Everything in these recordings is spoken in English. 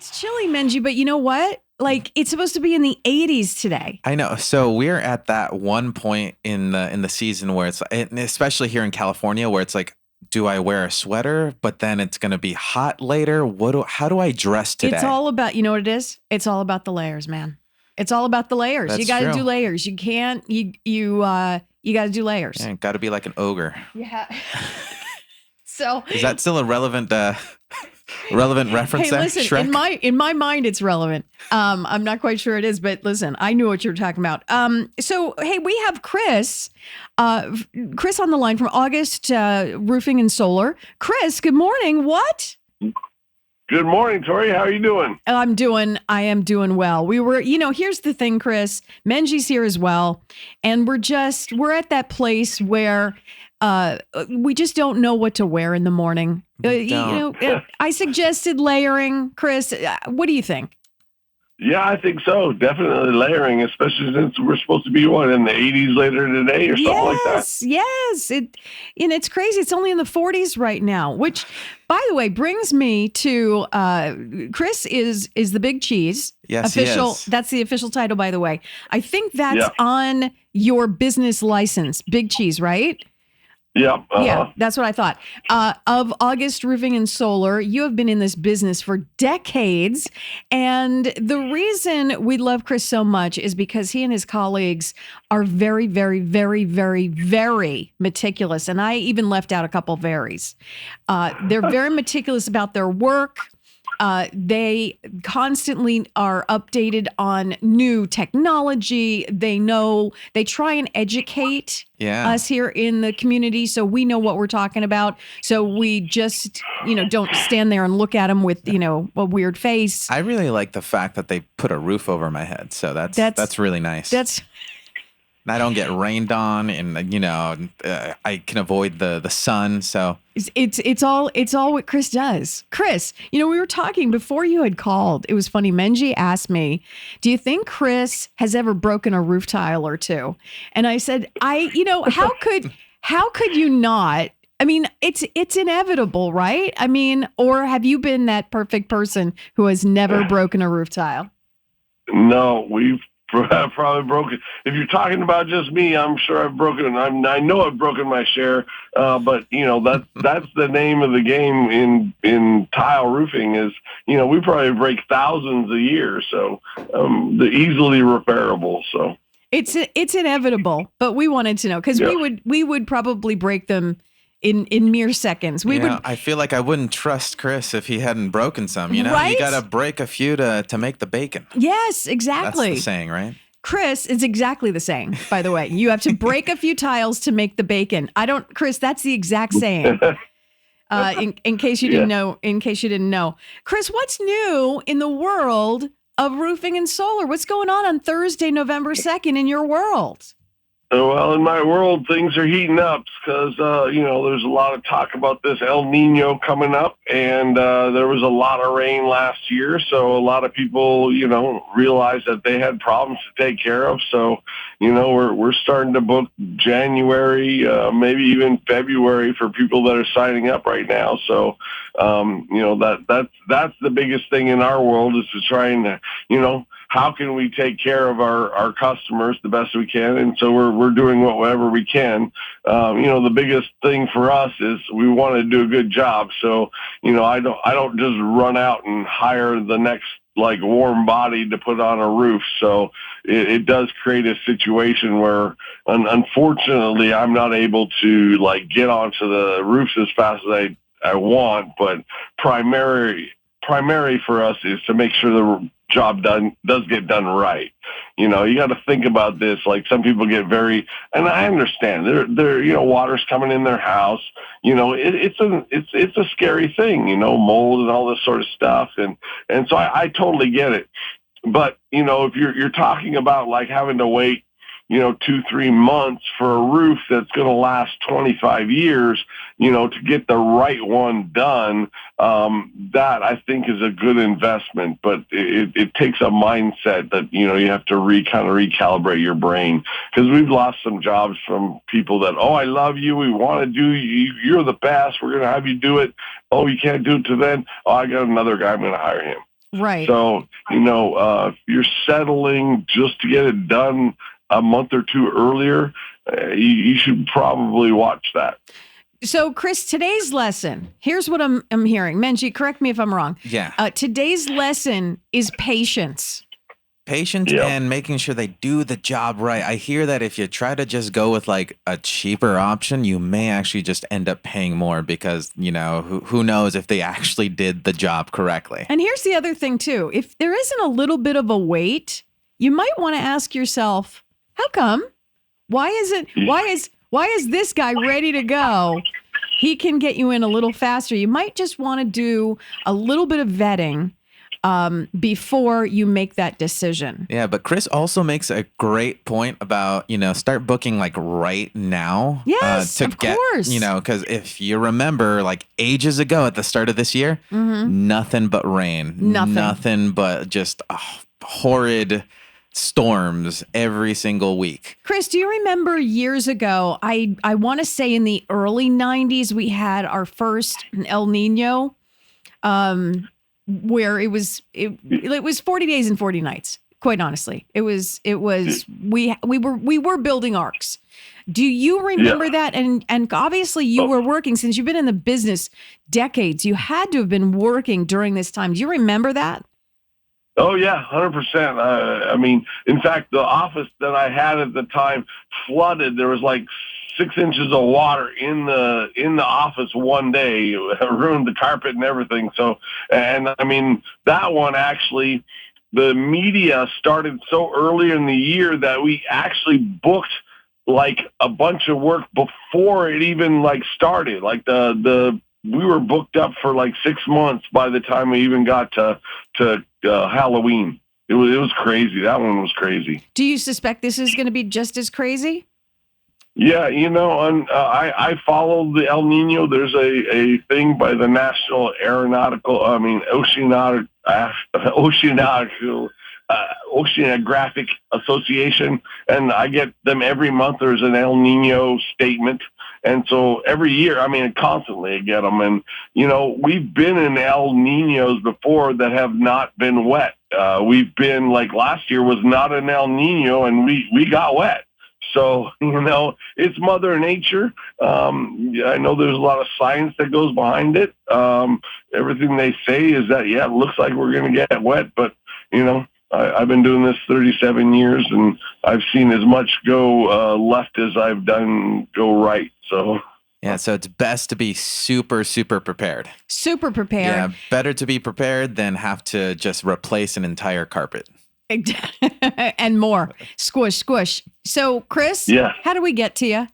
It's chilly, Menji, but you know what? Like it's supposed to be in the 80s today. I know. So we're at that one point in the season where it's, and especially here in California, where it's like, do I wear a sweater? But then it's going to be hot later. How do I dress today? It's all about, you know what it is? It's all about the layers, man. It's all about the layers. That's You got to true. do layers. You can't, you got to do layers. Yeah, got to be like an ogre. Yeah. So is that still a relevant relevant reference hey, there? listen, Shrek? in my mind, it's relevant. I'm not quite sure it is, but listen, I knew what you were talking about. So hey, we have Chris on the line from August Roofing and Solar. Chris, good morning. What? Good morning, Tori. How are you doing? I am doing well. We were, here's the thing, Chris. Menji's here as well. And we're at that place where we just don't know what to wear in the morning. I suggested layering. Chris, what do you think? Yeah, I think so. Definitely layering, especially since we're supposed to be in the 80s later today or something like that. Yes. It's crazy. It's only in the 40s right now, which, by the way, brings me to Chris is the Big Cheese. Yes, official. he is. That's the official title, by the way. I think that's on your business license, Big Cheese, right? Yeah. Yeah, that's what I thought. Of August Roofing and Solar, you have been in this business for decades. And the reason we love Chris so much is because he and his colleagues are very, very, very, very, very meticulous. And I even left out a couple varies. They're very meticulous about their work. They constantly are updated on new technology. They try and educate us here in the community so we know what we're talking about. So we just, don't stand there and look at them with, a weird face. I really like the fact that they put a roof over my head. So that's really nice. I don't get rained on, and I can avoid the sun. So it's all what Chris does. Chris, we were talking before you had called. It was funny. Menji asked me, "Do you think Chris has ever broken a roof tile or two?" And I said, how could you not? I mean, it's inevitable, right? I mean, or have you been that perfect person who has never broken a roof tile? No, we've probably broken. If you're talking about just me, I'm sure I've broken. I know I've broken my share, but that's the name of the game in tile roofing. Is we probably break thousands a year, so they're easily repairable. So it's inevitable, but we wanted to know because we would probably break them in mere seconds. I feel like I wouldn't trust Chris if he hadn't broken some, Right? You got to break a few to make the bacon. Yes, exactly. That's the saying, right? Chris, it's exactly the saying, by the way. You have to break a few tiles to make the bacon. Chris, that's the exact saying. In case you didn't know. Chris, what's new in the world of roofing and solar? What's going on Thursday, November 2nd in your world? Well, in my world, things are heating up because, there's a lot of talk about this El Nino coming up, and there was a lot of rain last year, so a lot of people, realized that they had problems to take care of. So, we're starting to book January, maybe even February for people that are signing up right now. So, that's the biggest thing in our world is to try and, how can we take care of our customers the best we can? And so we're doing whatever we can. The biggest thing for us is we want to do a good job. So, I don't just run out and hire the next warm body to put on a roof. So it does create a situation where unfortunately I'm not able to get onto the roofs as fast as I want, but primary for us is to make sure the job does get done right. You got to think about this. Some people get and I understand they're water's coming in their house. It's a scary thing, mold and all this sort of stuff. And so I totally get it. But, if you're talking about having to wait, 2-3 months for a roof that's going to last 25 years, to get the right one done, that I think is a good investment. But it takes a mindset that, you have to kind of recalibrate your brain, because we've lost some jobs from people that, oh, I love you. We want to do you. You're the best. We're going to have you do it. Oh, you can't do it to then. Oh, I got another guy. I'm going to hire him. Right. So, if you're settling just to get it done a month or two earlier, you should probably watch that. So, Chris, today's lesson, here's what I'm hearing. Menji, correct me if I'm wrong. Yeah. Today's lesson is patience. Patience and making sure they do the job right. I hear that if you try to just go with like a cheaper option, you may actually just end up paying more because, who knows if they actually did the job correctly. And here's the other thing too. If there isn't a little bit of a wait, you might want to ask yourself, how come? Why is this guy ready to go? He can get you in a little faster. You might just want to do a little bit of vetting before you make that decision. Yeah, but Chris also makes a great point about, start booking like right now. Yes, of course. Because if you remember like ages ago at the start of this year, nothing but rain. Nothing but just horrid storms every single week. Chris, do you remember years ago, I want to say in the early 90s, we had our first El Nino, where it was 40 days and 40 nights. Quite honestly, it was we were building arcs. Do you remember that? And obviously you were working since you've been in the business decades. You had to have been working during this time. Do you remember that? Oh yeah, 100%. In fact, the office that I had at the time flooded. There was like 6 inches of water in the office one day. It ruined the carpet and everything. So, that one actually, the media started so early in the year that we actually booked like a bunch of work before it even like started. Like we were booked up for like 6 months by the time we even got to Halloween. It was crazy. That one was crazy. Do you suspect this is going to be just as crazy? Yeah, I follow the El Nino. There's a thing by the National Oceanographic Association, and I get them every month. There's an El Nino statement, and so every year, constantly I get them. And we've been in El Ninos before that have not been wet. We've been like last year was not an El Nino, and we got wet. So, it's Mother Nature. I know there's a lot of science that goes behind it. Everything they say is that, it looks like we're going to get wet, but, I've been doing this 37 years, and I've seen as much go left as I've done go right. So, yeah, so it's best to be super, super prepared. Super prepared. Yeah, better to be prepared than have to just replace an entire carpet. And more. Squish, squish. So, Chris, how do we get to you?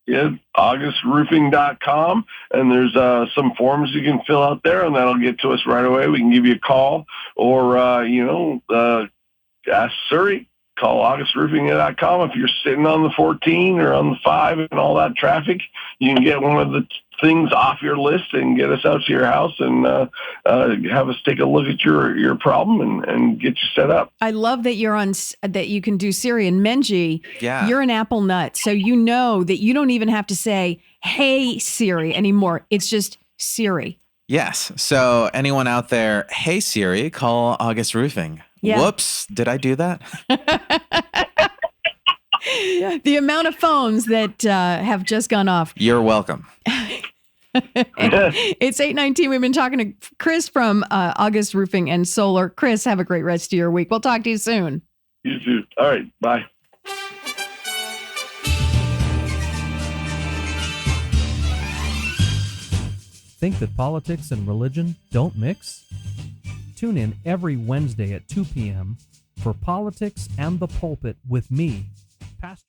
Yeah, augustroofing.com, and there's some forms you can fill out there, and that'll get to us right away. We can give you a call, or ask Surrey. Call augustroofing.com. If you're sitting on the 14 or on the 5 and all that traffic, you can get one of the things off your list and get us out to your house and have us take a look at your problem and get you set up. I love that that you can do Siri and Menji. Yeah. You're an Apple nut, so you know that you don't even have to say, "Hey Siri" anymore. It's just Siri. Yes. So anyone out there, hey Siri, call August Roofing. Yeah. Whoops. Did I do that? The amount of phones that have just gone off. You're welcome. It's 8:19. We've been talking to Chris from August Roofing and Solar. Chris, have a great rest of your week. We'll talk to you soon. You too. All right. Bye. Think that politics and religion don't mix? Tune in every Wednesday at 2 p.m. for Politics and the Pulpit with me, Pastor